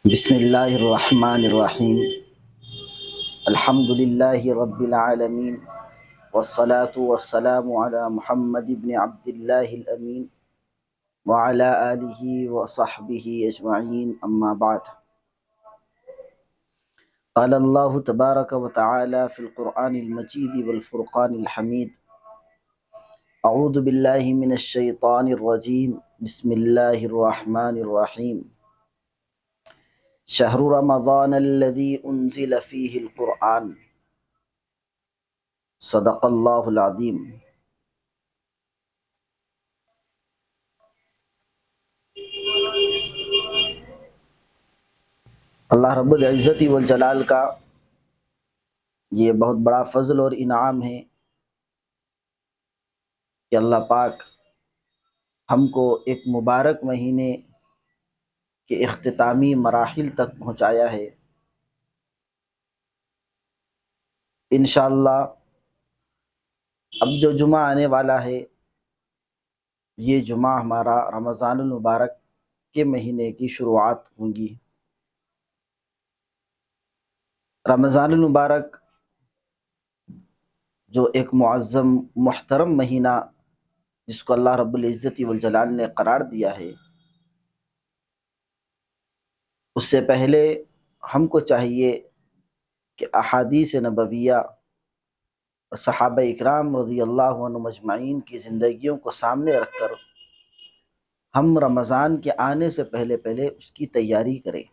بسم اللہ الرحمن الرحیم الحمد للہ رب العالمین والصلاة والسلام علی محمد بن عبد اللہ الامین وعلی آلہ وصحبہ اجمعین اما بعد قال اللہ تبارک وتعالی فی القرآن المجید والفرقان الحمید اعوذ باللہ من الشیطان الرجیم بسم اللہ الرحمن الرحیم شہر رمضان الذی انزل فیہ القرآن صدق اللہ العظیم۔ اللہ رب العزت والجلال کا یہ بہت بڑا فضل اور انعام ہے کہ اللہ پاک ہم کو ایک مبارک مہینے کے اختتامی مراحل تک پہنچایا ہے۔ انشاءاللہ اب جو جمعہ آنے والا ہے یہ جمعہ ہمارا رمضان المبارک کے مہینے کی شروعات ہوں گی۔ رمضان المبارک جو ایک معظم محترم مہینہ جس کو اللہ رب العزت والجلال نے قرار دیا ہے، اس سے پہلے ہم کو چاہیے کہ احادیث نبویہ اور صحابہ اکرام رضی اللہ عنہم اجمعین کی زندگیوں کو سامنے رکھ کر ہم رمضان کے آنے سے پہلے اس کی تیاری کریں۔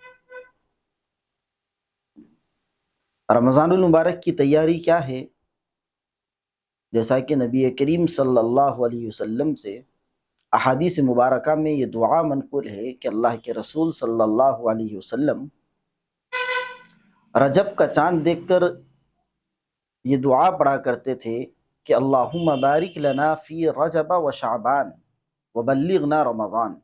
رمضان المبارک کی تیاری کیا ہے؟ جیسا کہ نبی کریم صلی اللہ علیہ وسلم سے احادیث مبارکہ میں یہ دعا منقول ہے کہ اللہ کے رسول صلی اللہ علیہ وسلم رجب کا چاند دیکھ کر یہ دعا پڑھا کرتے تھے کہ اللہم بارک لنا فی رجب و شعبان وبلغنا رمضان۔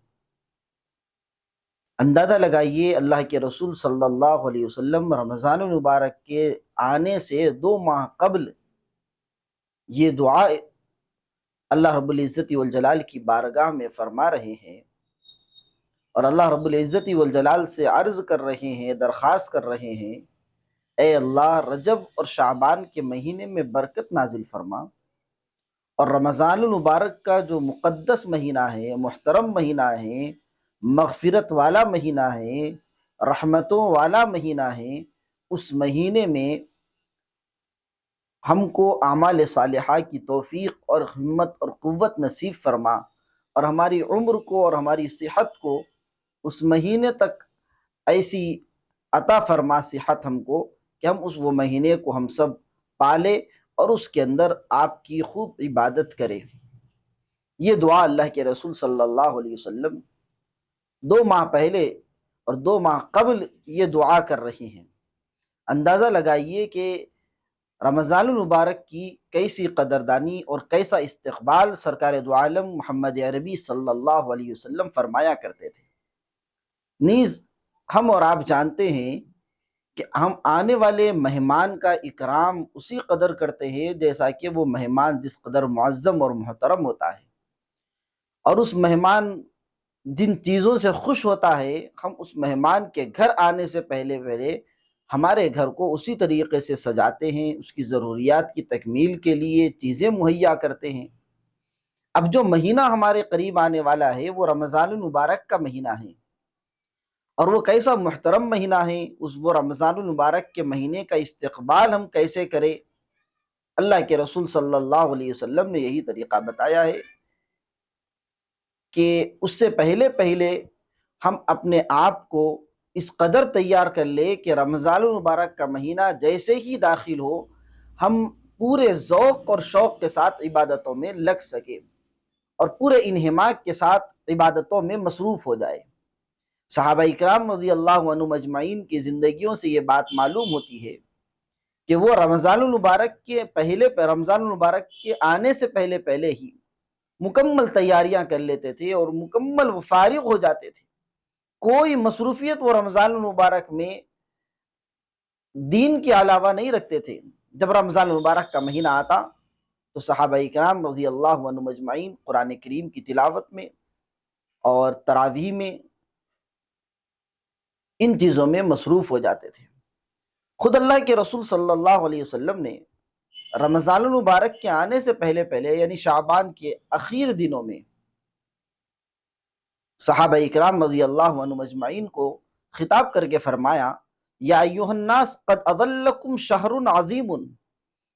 اندازہ لگائیے اللہ کے رسول صلی اللہ علیہ وسلم رمضان المبارک کے آنے سے 2 ماہ قبل یہ دعا اللہ رب العزت والجلال کی بارگاہ میں فرما رہے ہیں، اور اللہ رب العزت والجلال سے عرض کر رہے ہیں، درخواست کر رہے ہیں، اے اللہ رجب اور شعبان کے مہینے میں برکت نازل فرما، اور رمضان المبارک کا جو مقدس مہینہ ہے، محترم مہینہ ہے، مغفرت والا مہینہ ہے، رحمتوں والا مہینہ ہے، اس مہینے میں ہم کو اعمال صالحہ کی توفیق اور ہمت اور قوت نصیب فرما، اور ہماری عمر کو اور ہماری صحت کو اس مہینے تک ایسی عطا فرما صحت ہم کو کہ ہم وہ مہینے کو ہم سب پالے اور اس کے اندر آپ کی خوب عبادت کریں۔ یہ دعا اللہ کے رسول صلی اللہ علیہ وسلم 2 ماہ پہلے اور 2 ماہ قبل یہ دعا کر رہی ہیں۔ اندازہ لگائیے کہ رمضان المبارک کی کیسی قدردانی اور کیسا استقبال سرکار دو عالم محمد عربی صلی اللہ علیہ وسلم فرمایا کرتے تھے۔ نیز ہم اور آپ جانتے ہیں کہ ہم آنے والے مہمان کا اکرام اسی قدر کرتے ہیں جیسا کہ وہ مہمان جس قدر معظم اور محترم ہوتا ہے، اور اس مہمان جن چیزوں سے خوش ہوتا ہے ہم اس مہمان کے گھر آنے سے پہلے ہمارے گھر کو اسی طریقے سے سجاتے ہیں، اس کی ضروریات کی تکمیل کے لیے چیزیں مہیا کرتے ہیں۔ اب جو مہینہ ہمارے قریب آنے والا ہے وہ رمضان المبارک کا مہینہ ہے، اور وہ کیسا محترم مہینہ ہے، وہ رمضان المبارک کے مہینے کا استقبال ہم کیسے کریں؟ اللہ کے رسول صلی اللہ علیہ وسلم نے یہی طریقہ بتایا ہے کہ اس سے پہلے ہم اپنے آپ کو اس قدر تیار کر لے کہ رمضان المبارک کا مہینہ جیسے ہی داخل ہو ہم پورے ذوق اور شوق کے ساتھ عبادتوں میں لگ سکے اور پورے انہماک کے ساتھ عبادتوں میں مصروف ہو جائے۔ صحابہ اکرام رضی اللہ عنہم اجمعین کی زندگیوں سے یہ بات معلوم ہوتی ہے کہ وہ رمضان المبارک کے آنے سے پہلے ہی مکمل تیاریاں کر لیتے تھے اور مکمل وہ فارغ ہو جاتے تھے۔ کوئی مصروفیت وہ رمضان المبارک میں دین کے علاوہ نہیں رکھتے تھے۔ جب رمضان المبارک کا مہینہ آتا تو صحابہ اکرام رضی اللہ عنہم اجمعین قرآن کریم کی تلاوت میں اور تراویح میں ان چیزوں میں مصروف ہو جاتے تھے۔ خود اللہ کے رسول صلی اللہ علیہ وسلم نے رمضان المبارک کے آنے سے پہلے پہلے یعنی شعبان کے اخیر دنوں میں صحابہ اکرام رضی اللہ عنہم اجمعین کو خطاب کر کے فرمایا، یا ایھا الناس قد اظلکم شہر عظیم۔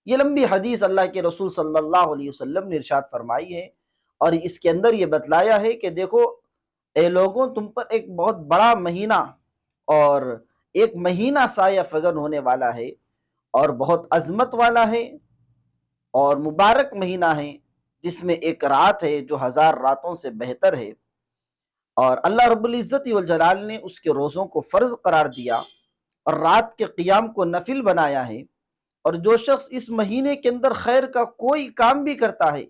یہ لمبی حدیث اللہ کے رسول صلی اللہ علیہ وسلم نے ارشاد فرمائی ہے، اور اس کے اندر یہ بتلایا ہے کہ دیکھو اے لوگوں، تم پر ایک بہت بڑا مہینہ اور ایک مہینہ سایہ فگن ہونے والا ہے، اور بہت عظمت والا ہے اور مبارک مہینہ ہے، جس میں ایک رات ہے جو 1000 راتوں سے بہتر ہے، اور اللہ رب العزت والجلال نے اس کے روزوں کو فرض قرار دیا اور رات کے قیام کو نفل بنایا ہے، اور جو شخص اس مہینے کے اندر خیر کا کوئی کام بھی کرتا ہے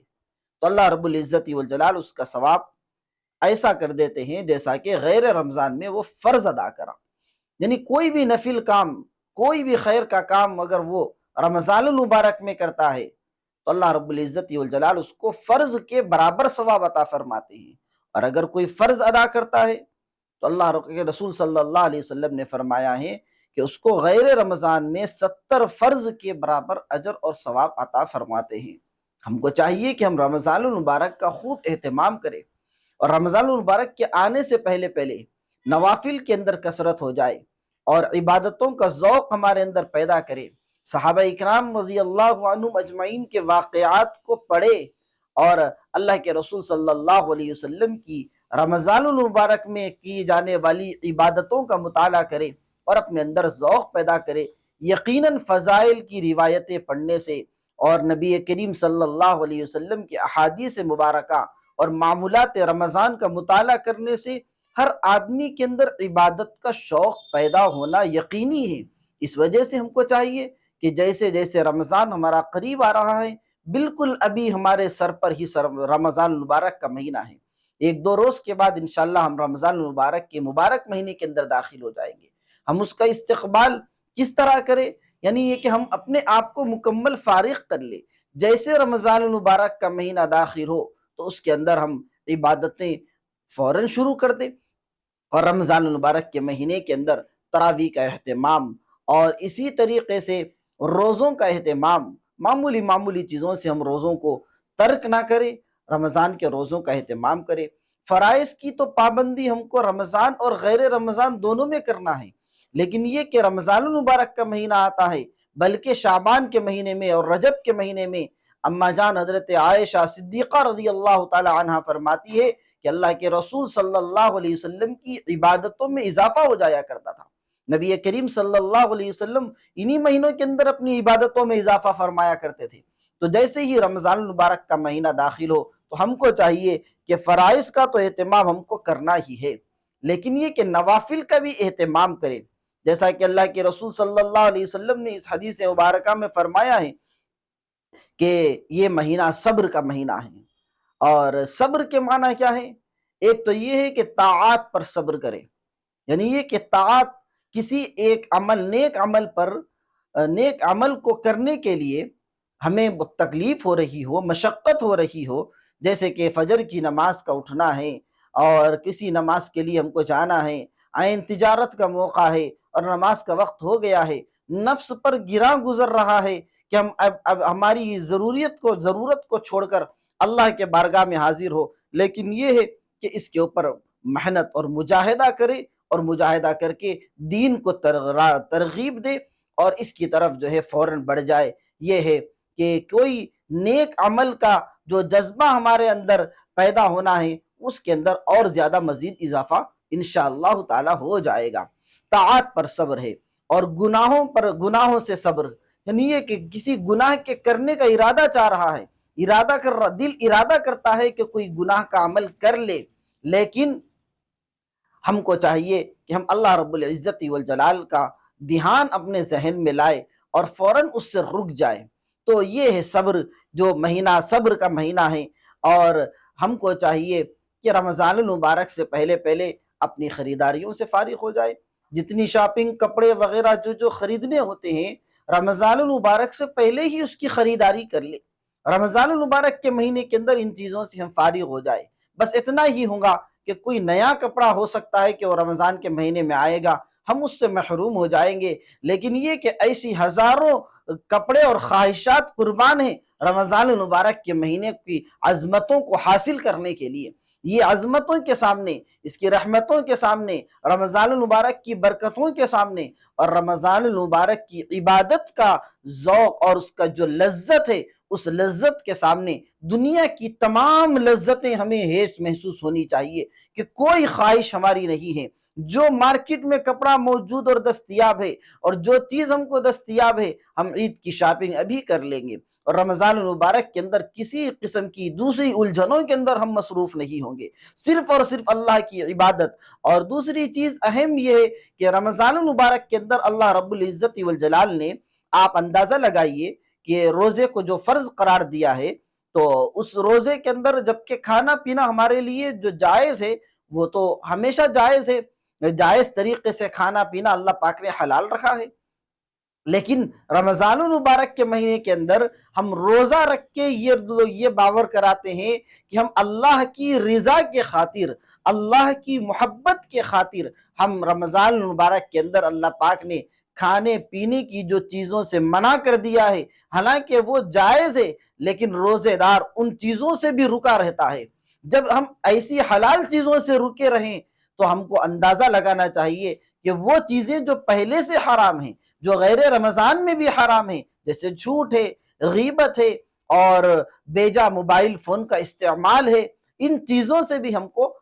تو اللہ رب العزت والجلال اس کا ثواب ایسا کر دیتے ہیں جیسا کہ غیر رمضان میں وہ فرض ادا کرا۔ یعنی کوئی بھی نفل کام، کوئی بھی خیر کا کام اگر وہ رمضان المبارک میں کرتا ہے تو اللہ رب العزت والجلال اس کو فرض کے برابر ثواب عطا فرماتے ہیں، اور اگر کوئی فرض ادا کرتا ہے تو اللہ کے رسول صلی اللہ علیہ وسلم نے فرمایا ہے کہ اس کو غیر رمضان میں 70 فرض کے برابر اجر اور ثواب عطا فرماتے ہیں۔ ہم کو چاہیے کہ ہم رمضان المبارک کا خوب اہتمام کریں، اور رمضان المبارک کے آنے سے پہلے پہلے نوافل کے اندر کثرت ہو جائے اور عبادتوں کا ذوق ہمارے اندر پیدا کرے۔ صحابہ اکرام رضی اللہ عنہم اجمعین کے واقعات کو پڑھے اور اللہ کے رسول صلی اللہ علیہ وسلم کی رمضان المبارک میں کی جانے والی عبادتوں کا مطالعہ کرے اور اپنے اندر ذوق پیدا کرے۔ یقیناً فضائل کی روایتیں پڑھنے سے اور نبی کریم صلی اللہ علیہ وسلم کی احادیث مبارکہ اور معمولات رمضان کا مطالعہ کرنے سے ہر آدمی کے اندر عبادت کا شوق پیدا ہونا یقینی ہے۔ اس وجہ سے ہم کو چاہیے کہ جیسے جیسے رمضان ہمارا قریب آ رہا ہے، بالکل ابھی ہمارے سر پر ہی رمضان المبارک کا مہینہ ہے، 1-2 روز کے بعد انشاءاللہ ہم رمضان المبارک کے مبارک مہینے کے اندر داخل ہو جائیں گے۔ ہم اس کا استقبال کس طرح کریں؟ یعنی یہ کہ ہم اپنے آپ کو مکمل فارغ کر لیں۔ جیسے رمضان المبارک کا مہینہ داخل ہو تو اس کے اندر ہم عبادتیں فوراً شروع کر دیں، اور رمضان المبارک کے مہینے کے اندر تراویح کا اہتمام اور اسی طریقے سے روزوں کا اہتمام، معمولی چیزوں سے ہم روزوں کو ترک نہ کریں، رمضان کے روزوں کا اہتمام کریں۔ فرائض کی تو پابندی ہم کو رمضان اور غیر رمضان دونوں میں کرنا ہے، لیکن یہ کہ رمضان المبارک کا مہینہ آتا ہے بلکہ شعبان کے مہینے میں اور رجب کے مہینے میں اما جان حضرت عائشہ صدیقہ رضی اللہ تعالی عنہ فرماتی ہے کہ اللہ کے رسول صلی اللہ علیہ وسلم کی عبادتوں میں اضافہ ہو جایا کرتا تھا۔ نبی کریم صلی اللہ علیہ وسلم انہی مہینوں کے اندر اپنی عبادتوں میں اضافہ فرمایا کرتے تھے۔ تو جیسے ہی رمضان المبارک کا مہینہ داخل ہو تو ہم کو چاہیے کہ فرائض کا تو اہتمام ہم کو کرنا ہی ہے، لیکن یہ کہ نوافل کا بھی اہتمام کریں، جیسا کہ اللہ کے رسول صلی اللہ علیہ وسلم نے اس حدیث مبارکہ میں فرمایا ہے کہ یہ مہینہ صبر کا مہینہ ہے۔ اور صبر کے معنی کیا ہے؟ ایک تو یہ ہے کہ طاعات پر صبر کرے، یعنی یہ کہ طاعت کسی ایک عمل، نیک عمل کو کرنے کے لیے ہمیں تکلیف ہو رہی ہو، مشقت ہو رہی ہو، جیسے کہ فجر کی نماز کا اٹھنا ہے اور کسی نماز کے لیے ہم کو جانا ہے، عین تجارت کا موقع ہے اور نماز کا وقت ہو گیا ہے، نفس پر گراں گزر رہا ہے کہ ہم اب ہماری ضرورت کو چھوڑ کر اللہ کے بارگاہ میں حاضر ہو، لیکن یہ ہے کہ اس کے اوپر محنت اور مجاہدہ کرے، اور مجاہدہ کر کے دین کو ترغیب دے اور اس کی طرف جو ہے فوراً بڑھ جائے۔ یہ ہے کہ کوئی نیک عمل کا جو جذبہ ہمارے اندر پیدا ہونا ہے اس کے اندر اور زیادہ مزید اضافہ انشاءاللہ تعالی ہو جائے گا۔ طاعات پر صبر ہے، اور گناہوں سے صبر، یعنی یہ کہ کسی گناہ کے کرنے کا ارادہ چاہ رہا ہے، دل ارادہ کرتا ہے کہ کوئی گناہ کا عمل کر لے، لیکن ہم کو چاہیے کہ ہم اللہ رب العزت والجلال کا دھیان اپنے ذہن میں لائے اور فوراً اس سے رک جائے۔ تو یہ ہے صبر، جو مہینہ صبر کا مہینہ ہے، اور ہم کو چاہیے کہ رمضان المبارک سے پہلے پہلے اپنی خریداریوں سے فارغ ہو جائے۔ جتنی شاپنگ، کپڑے وغیرہ جو خریدنے ہوتے ہیں، رمضان المبارک سے پہلے ہی اس کی خریداری کر لے۔ رمضان المبارک کے مہینے کے اندر ان چیزوں سے ہم فارغ ہو جائے۔ بس اتنا ہی ہوگا کہ کوئی نیا کپڑا ہو سکتا ہے کہ وہ رمضان کے مہینے میں آئے گا، ہم اس سے محروم ہو جائیں گے۔ لیکن یہ کہ ایسی ہزاروں کپڑے اور خواہشات قربان ہیں رمضان المبارک کے مہینے کی عظمتوں کو حاصل کرنے کے لیے، یہ عظمتوں کے سامنے، اس کی رحمتوں کے سامنے، رمضان المبارک کی برکتوں کے سامنے اور رمضان المبارک کی عبادت کا ذوق اور اس کا جو لذت ہے، اس لذت کے سامنے دنیا کی تمام لذتیں ہمیں ہیچ محسوس ہونی چاہیے کہ کوئی خواہش ہماری نہیں ہے۔ جو مارکیٹ میں کپڑا موجود اور دستیاب ہے اور جو چیز ہم کو دستیاب ہے، ہم عید کی شاپنگ ابھی کر لیں گے، اور رمضان المبارک کے اندر کسی قسم کی دوسری الجھنوں کے اندر ہم مصروف نہیں ہوں گے، صرف اور صرف اللہ کی عبادت۔ اور دوسری چیز اہم یہ ہے کہ رمضان المبارک کے اندر اللہ رب العزت والجلال نے، آپ اندازہ لگائیے کہ روزے کو جو فرض قرار دیا ہے، تو اس روزے کے اندر جبکہ کھانا پینا ہمارے لیے جو جائز ہے وہ تو ہمیشہ جائز ہے، جائز طریقے سے کھانا پینا اللہ پاک نے حلال رکھا ہے، لیکن رمضان المبارک کے مہینے کے اندر ہم روزہ رکھ کے یہ باور کراتے ہیں کہ ہم اللہ کی رضا کے خاطر، اللہ کی محبت کے خاطر ہم رمضان المبارک کے اندر اللہ پاک نے کھانے پینے کی جو چیزوں سے منع کر دیا ہے، حالانکہ وہ جائز ہے، لیکن روزے دار ان چیزوں سے بھی رکا رہتا ہے۔ جب ہم ایسی حلال چیزوں سے رکے رہیں تو ہم کو اندازہ لگانا چاہیے کہ وہ چیزیں جو پہلے سے حرام ہیں، جو غیر رمضان میں بھی حرام ہیں، جیسے جھوٹ ہے، غیبت ہے اور بیجا موبائل فون کا استعمال ہے، ان چیزوں سے بھی ہم کو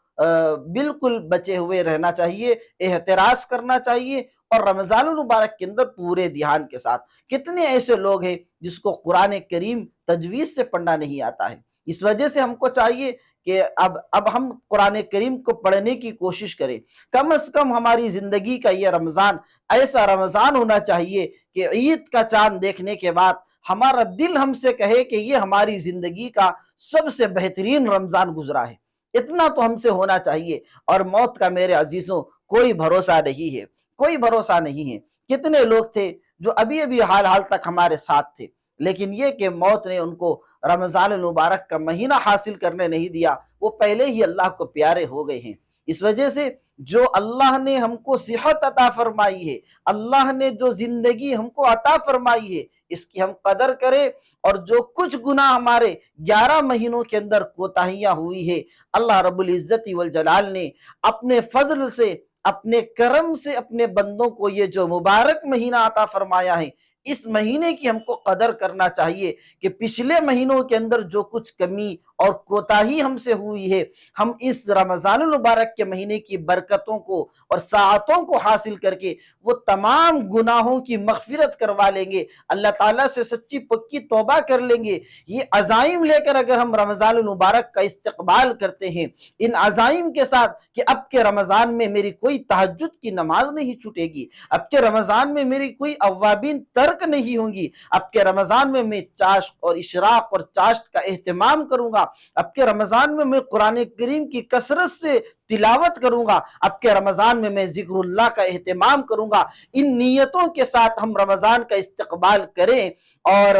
بالکل بچے ہوئے رہنا چاہیے، احتراز کرنا چاہیے۔ اور رمضان المبارک کے اندر پورے دھیان کے ساتھ، کتنے ایسے لوگ ہیں جس کو قرآن کریم تجویز سے پڑھنا نہیں آتا ہے، اس وجہ سے ہم کو چاہیے کہ اب ہم قرآن کریم کو پڑھنے کی کوشش کریں۔ کم از کم ہماری زندگی کا یہ رمضان ایسا رمضان ہونا چاہیے کہ عید کا چاند دیکھنے کے بعد ہمارا دل ہم سے کہے کہ یہ ہماری زندگی کا سب سے بہترین رمضان گزرا ہے۔ اتنا تو ہم سے ہونا چاہیے۔ اور موت کا میرے عزیزوں کوئی بھروسہ نہیں ہے، کوئی بھروسہ نہیں ہے۔ کتنے لوگ تھے جو ابھی حال تک ہمارے ساتھ تھے، لیکن یہ کہ موت نے ان کو رمضان المبارک کا مہینہ حاصل کرنے نہیں دیا، وہ پہلے ہی اللہ کو پیارے ہو گئے ہیں۔ اس وجہ سے جو اللہ نے ہم کو صحت عطا فرمائی ہے، اللہ نے جو زندگی ہم کو عطا فرمائی ہے، اس کی ہم قدر کریں، اور جو کچھ گناہ ہمارے 11 مہینوں کے اندر کوتاہیاں ہوئی ہے، اللہ رب العزت والجلال نے اپنے فضل سے، اپنے کرم سے اپنے بندوں کو یہ جو مبارک مہینہ عطا فرمایا ہے، اس مہینے کی ہم کو قدر کرنا چاہیے کہ پچھلے مہینوں کے اندر جو کچھ کمی اور کوتاہی ہم سے ہوئی ہے، ہم اس رمضان المبارک کے مہینے کی برکتوں کو اور ساعتوں کو حاصل کر کے وہ تمام گناہوں کی مغفرت کروا لیں گے، اللہ تعالیٰ سے سچی پکی توبہ کر لیں گے۔ یہ عزائم لے کر اگر ہم رمضان المبارک کا استقبال کرتے ہیں، ان عزائم کے ساتھ کہ اب کے رمضان میں میری کوئی تہجد کی نماز نہیں چھوٹے گی، اب کے رمضان میں میری کوئی اوابین ترک نہیں ہوں گی، اب کے رمضان میں چاشت اور اشراق اور چاشت کا اہتمام کروں گا، اب کے رمضان میں قرآن کریم کی کثرت سے تلاوت کروں گا، اب کے رمضان میں ذکر اللہ کا اہتمام کروں گا۔ ان نیتوں کے ساتھ ہم رمضان کا استقبال کریں، اور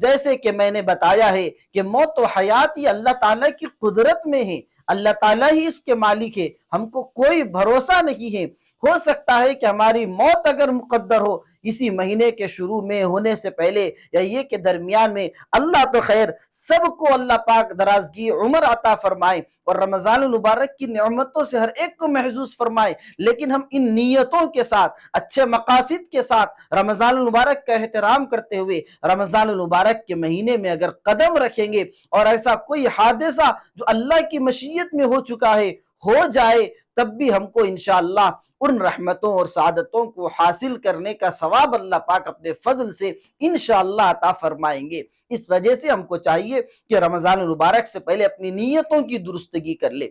جیسے کہ میں نے بتایا ہے کہ موت و حیات یہ اللہ تعالیٰ کی قدرت میں ہے، اللہ تعالیٰ ہی اس کے مالک ہے، ہم کو کوئی بھروسہ نہیں ہے۔ ہو سکتا ہے کہ ہماری موت اگر مقدر ہو اسی مہینے کے شروع میں ہونے سے پہلے یا یہ کہ درمیان میں، اللہ تو خیر سب کو اللہ پاک درازگی عمر عطا فرمائے اور رمضان المبارک کی نعمتوں سے ہر ایک کو محظوظ فرمائے، لیکن ہم ان نیتوں کے ساتھ، اچھے مقاصد کے ساتھ رمضان المبارک کا احترام کرتے ہوئے رمضان المبارک کے مہینے میں اگر قدم رکھیں گے اور ایسا کوئی حادثہ جو اللہ کی مشیت میں ہو چکا ہے ہو جائے، تب بھی ہم کو انشاءاللہ ان رحمتوں اور سعادتوں کو حاصل کرنے کا ثواب اللہ پاک اپنے فضل سے انشاءاللہ عطا فرمائیں گے۔ اس وجہ سے ہم کو چاہیے کہ رمضان المبارک سے پہلے اپنی نیتوں کی درستگی کر لے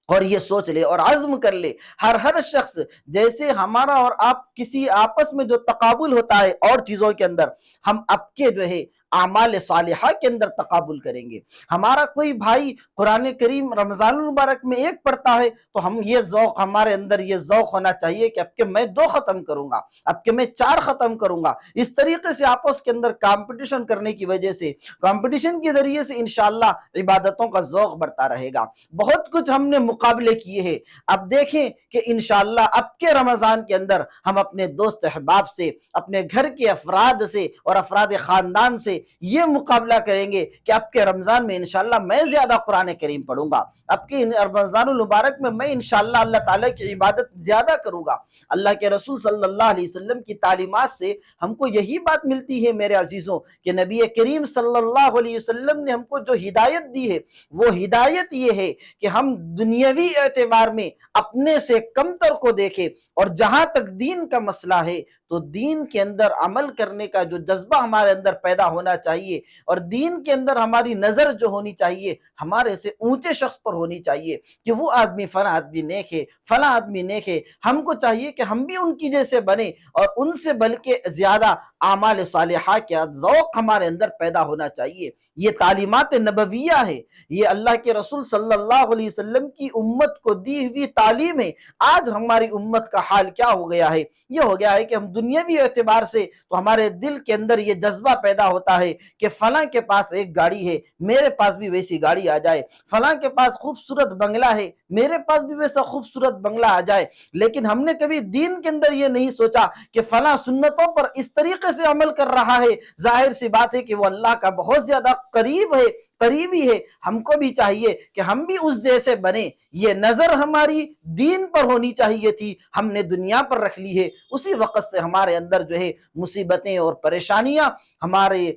اور یہ سوچ لے اور عزم کر لے، ہر شخص جیسے ہمارا اور آپ کسی آپس میں جو تقابل ہوتا ہے اور چیزوں کے اندر، ہم اب کے جو ہے اعمال صالحہ کے اندر تقابل کریں گے۔ ہمارا کوئی بھائی قرآن کریم رمضان المبارک میں ایک پڑھتا ہے تو ہم یہ ذوق، ہمارے اندر یہ ذوق ہونا چاہیے کہ اب کہ میں 2 ختم کروں گا، اب کہ میں 4 ختم کروں گا۔ اس طریقے سے آپس کے اندر کمپٹیشن کرنے کی وجہ سے، کمپٹیشن کے ذریعے سے انشاءاللہ عبادتوں کا ذوق بڑھتا رہے گا۔ بہت کچھ ہم نے مقابلے کیے ہیں، اب دیکھیں کہ انشاءاللہ اب کے رمضان کے اندر ہم اپنے دوست احباب سے، اپنے گھر کے افراد سے اور افراد خاندان سے یہ مقابلہ کریں گے کہ اب کے رمضان میں انشاءاللہ میں زیادہ قرآن کریم پڑھوں گا، اب کے رمضان المبارک میں انشاءاللہ اللہ تعالیٰ کی عبادت زیادہ کروں گا۔ اللہ کے رسول صلی اللہ علیہ وسلم کی تعلیمات سے ہم کو یہی بات ملتی ہے میرے عزیزوں کہ نبی کریم صلی اللہ علیہ وسلم نے ہم کو جو ہدایت دی ہے وہ ہدایت یہ ہے کہ ہم دنیاوی اعتبار میں اپنے سے کمتر کو دیکھیں، اور جہاں تک دین کا مسئلہ ہے تو دین کے اندر عمل کرنے کا جو جذبہ ہمارے اندر پیدا ہونا چاہیے، اور دین کے اندر ہماری نظر جو ہونی چاہیے ہمارے سے اونچے شخص پر ہونی چاہیے کہ وہ آدمی فلاں آدمی نیک ہے، فلاں آدمی نیک ہے۔ ہم کو چاہیے کہ ہم بھی ان کی جیسے بنیں، اور ان سے بلکہ زیادہ اعمال صالحہ کا ذوق ہمارے اندر پیدا ہونا چاہیے۔ یہ تعلیمات نبویہ ہے، یہ اللہ کے رسول صلی اللہ علیہ وسلم کی امت کو دی ہوئی تعلیم ہے۔ آج ہماری امت کا حال کیا ہو گیا ہے؟ یہ ہو گیا ہے کہ ہم دنیاوی اعتبار سے تو ہمارے دل کے اندر یہ جذبہ پیدا ہوتا ہے کہ فلاں کے پاس ایک گاڑی ہے، میرے پاس بھی ویسی گاڑی آ جائے، فلاں کے پاس خوبصورت بنگلہ ہے، میرے پاس بھی ویسا خوبصورت بنگلہ آ جائے۔ لیکن ہم نے کبھی دین کے اندر یہ نہیں سوچا کہ فلاں سنتوں پر اس طریقے سے عمل کر رہا ہے، ظاہر سی بات ہے کہ وہ اللہ کا بہت زیادہ قریبی ہے۔ ہم کو بھی چاہیے کہ ہم بھی اس جیسے بنیں۔ یہ نظر ہماری دین پر ہونی چاہیے تھی، ہم نے دنیا پر رکھ لی ہے۔ اسی وقت سے ہمارے اندر جو ہے مصیبتیں اور پریشانیاں ہمارے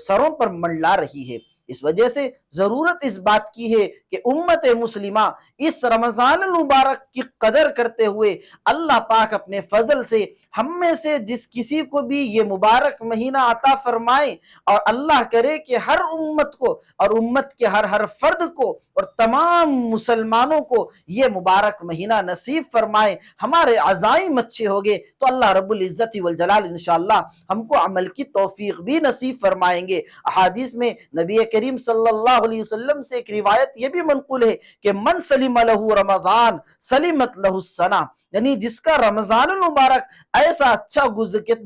سروں پر منڈلا رہی ہے۔ اس وجہ سے ضرورت اس بات کی ہے کہ امت مسلمہ اس رمضان المبارک کی قدر کرتے ہوئے اللہ پاک اپنے فضل سے ہم میں سے جس کسی کو بھی یہ مبارک مہینہ عطا فرمائے، اور اللہ کرے کہ ہر امت کو اور امت کے ہر فرد کو اور تمام مسلمانوں کو یہ مبارک مہینہ نصیب فرمائے۔ ہمارے عزائم اچھے ہوگے تو اللہ رب العزت والجلال انشاءاللہ ہم کو عمل کی توفیق بھی نصیب فرمائیں گے۔ احادیث میں نبی کریم صلی اللہ علیہ وسلم سے ایک روایت یہ بھی منقول ہے کہ من سلم لہ رمضان سلمت لہ السنہ، یعنی جس کا رمضان المبارک ایسا اچھا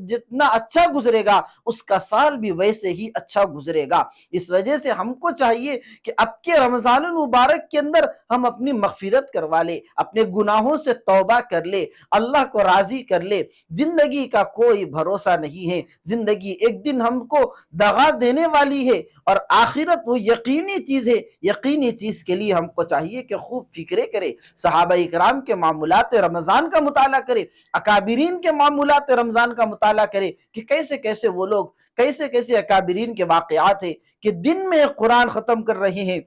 جتنا اچھا گزرے گا اس کا سال بھی ویسے ہی اچھا گزرے گا۔ اس وجہ سے ہم کو چاہیے کہ اب کے رمضان المبارک کے اندر ہم اپنی مغفرت کروا لے، اپنے گناہوں سے توبہ کر لے، اللہ کو راضی کر لے۔ زندگی کا کوئی بھروسہ نہیں ہے، زندگی ایک دن ہم کو دغا دینے والی ہے، اور آخرت وہ یقینی چیز ہے۔ یقینی چیز کے لیے ہم کو چاہیے کہ خوب فکرے کرے، صحابہ اکرام کے معمولات رمضان کا مطالعہ کرے، اکابرین کے معمولات رمضان کا مطالعہ کرے کہ کیسے کیسے وہ لوگ، کیسے کیسے اکابرین کے واقعات ہیں کہ دن میں قرآن ختم کر رہے ہیں،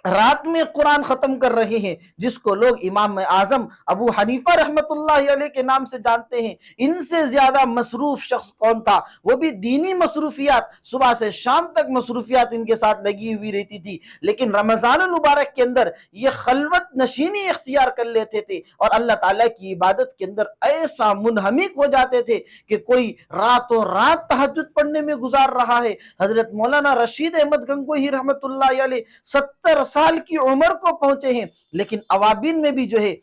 رات میں قرآن ختم کر رہے ہیں، جس کو لوگ امام اعظم ابو حنیفہ رحمت اللہ علیہ کے نام سے جانتے ہیں۔ ان سے زیادہ مصروف شخص کون تھا؟ وہ بھی دینی مصروفیات، صبح سے شام تک مصروفیات ان کے ساتھ لگی ہوئی رہتی تھی، لیکن رمضان المبارک کے اندر یہ خلوت نشینی اختیار کر لیتے تھے اور اللہ تعالیٰ کی عبادت کے اندر ایسا منہمک ہو جاتے تھے کہ کوئی راتوں رات تہجد پڑھنے میں گزار رہا ہے۔ حضرت مولانا رشید احمد گنگوہی رحمت اللہ علیہ 70 سال کی عمر کو پہنچے ہیں، لیکن اوابین میں بھی جو ہے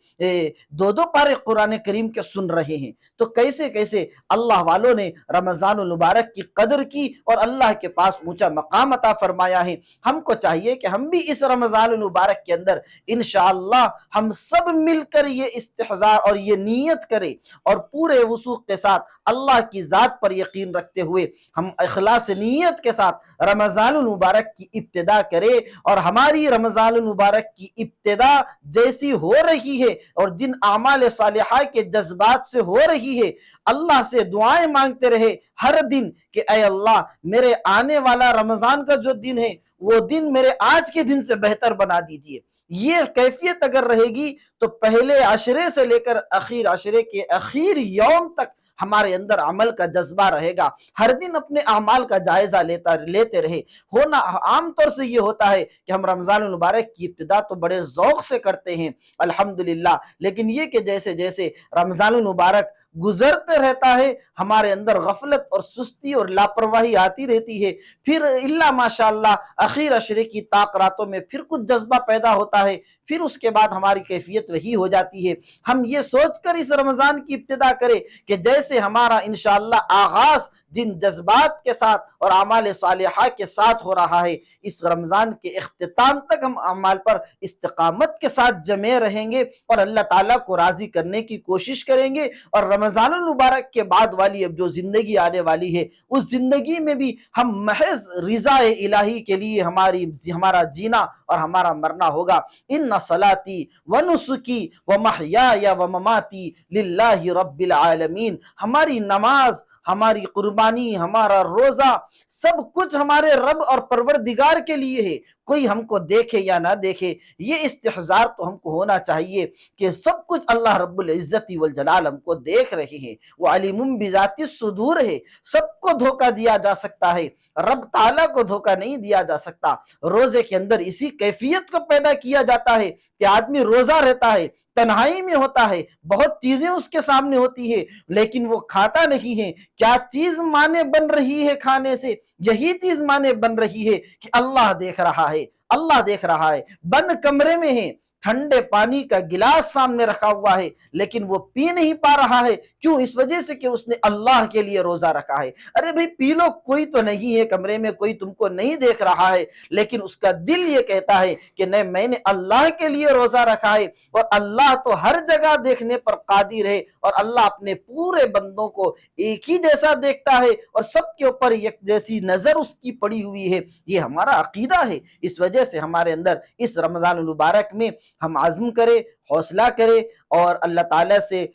2 پارے قرآن کریم کے سن رہے ہیں۔ تو کیسے کیسے اللہ والوں نے رمضان المبارک کی قدر کی اور اللہ کے پاس اونچا مقام عطا فرمایا ہے۔ ہم کو چاہیے کہ ہم بھی اس رمضان المبارک کے اندر انشاءاللہ ہم سب مل کر یہ استحضار اور یہ نیت کریں، اور پورے وثوق کے ساتھ اللہ کی ذات پر یقین رکھتے ہوئے ہم اخلاص نیت کے ساتھ رمضان المبارک کی ابتدا کریں، اور ہماری رمضان المبارک کی ابتدا جیسی ہو رہی ہے اور جن اعمال صالحہ کے جذبات سے ہو رہی ہے، اللہ سے دعائیں مانگتے رہے ہر دن کہ اے اللہ میرے آنے والا رمضان کا جو دن ہے وہ دن میرے آج کے دن سے بہتر بنا دیجئے۔ یہ کیفیت اگر رہے گی تو پہلے عشرے سے لے کر اخیر عشرے کے اخیر یوم تک ہمارے اندر عمل کا جذبہ رہے گا۔ ہر دن اپنے اعمال کا جائزہ لیتے رہے۔ ہونا عام طور سے یہ ہوتا ہے کہ ہم رمضان المبارک کی ابتدا تو بڑے ذوق سے کرتے ہیں الحمدللہ، لیکن یہ کہ جیسے جیسے رمضان المبارک گزرتے رہتا ہے، ہمارے اندر غفلت اور سستی اور لاپرواہی آتی رہتی ہے، پھر اللہ ماشاءاللہ اخیر عشرے کی طاق راتوں میں پھر کچھ جذبہ پیدا ہوتا ہے، پھر اس کے بعد ہماری کیفیت وہی ہو جاتی ہے۔ ہم یہ سوچ کر اس رمضان کی ابتدا کریں کہ جیسے ہمارا انشاءاللہ آغاز جن جذبات کے ساتھ اور اعمال صالحہ کے ساتھ ہو رہا ہے، اس رمضان کے اختتام تک ہم اعمال پر استقامت کے ساتھ جمے رہیں گے اور اللہ تعالیٰ کو راضی کرنے کی کوشش کریں گے، اور رمضان المبارک کے بعد والی اب جو زندگی آنے والی ہے اس زندگی میں بھی ہم محض رضا الہی کے لیے ہمارا جینا اور ہمارا مرنا ہوگا۔ ان صلاتی و نسکی و محیای و مماتی للہ رب العالمین، ہماری نماز، ہماری قربانی، ہمارا روزہ، سب کچھ ہمارے رب اور پروردگار کے لیے ہے، کوئی ہم کو دیکھے یا نہ دیکھے۔ یہ استحضار تو ہم کو ہونا چاہیے کہ سب کچھ اللہ رب العزت والجلال ہم کو دیکھ رہے ہیں، وہ علیم بذات الصدور ہے، سب کو دھوکہ دیا جا سکتا ہے، رب تعالیٰ کو دھوکہ نہیں دیا جا سکتا۔ روزے کے اندر اسی کیفیت کو پیدا کیا جاتا ہے کہ آدمی روزہ رہتا ہے، تنہائی میں ہوتا ہے، بہت چیزیں اس کے سامنے ہوتی ہے لیکن وہ کھاتا نہیں ہے۔ کیا چیز معنی بن رہی ہے کھانے سے؟ یہی چیز معنی بن رہی ہے کہ اللہ دیکھ رہا ہے، اللہ دیکھ رہا ہے۔ بند کمرے میں ہے، ٹھنڈے پانی کا گلاس سامنے رکھا ہوا ہے لیکن وہ پی نہیں پا رہا ہے، کیوں؟ اس وجہ سے کہ اس نے اللہ کے لیے روزہ رکھا ہے۔ ارے بھئی پی لو، کوئی تو نہیں ہے کمرے میں، کوئی تم کو نہیں دیکھ رہا ہے، لیکن اس کا دل یہ کہتا ہے کہ نہیں، میں نے اللہ کے لیے روزہ رکھا ہے، اور اللہ تو ہر جگہ دیکھنے پر قادر ہے، اور اللہ اپنے پورے بندوں کو ایک ہی جیسا دیکھتا ہے اور سب کے اوپر ایک جیسی نظر اس کی پڑی ہوئی ہے۔ یہ ہمارا عقیدہ ہے۔ اس وجہ سے ہمارے اندر اس رمضان المبارک میں ہم عزم کرے، حوصلہ کرے اور اللہ تعالیٰ سے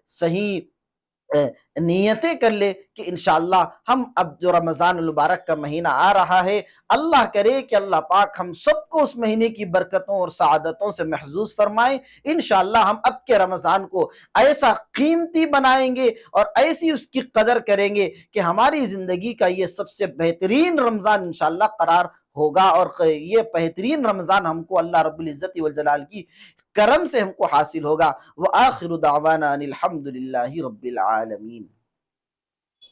صحیح نیتیں کر لے کہ انشاءاللہ ہم اب جو رمضان المبارک کا مہینہ آ رہا ہے، اللہ کرے کہ اللہ پاک ہم سب کو اس مہینے کی برکتوں اور سعادتوں سے محظوظ فرمائیں۔ انشاءاللہ ہم اب کے رمضان کو ایسا قیمتی بنائیں گے اور ایسی اس کی قدر کریں گے کہ ہماری زندگی کا یہ سب سے بہترین رمضان انشاءاللہ قرار ہوگا، اور یہ بہترین رمضان ہم کو اللہ رب العزت والجلال کی کرم سے ہم کو حاصل ہوگا۔ وآخر دعوانا ان الحمد للہ رب العالمین۔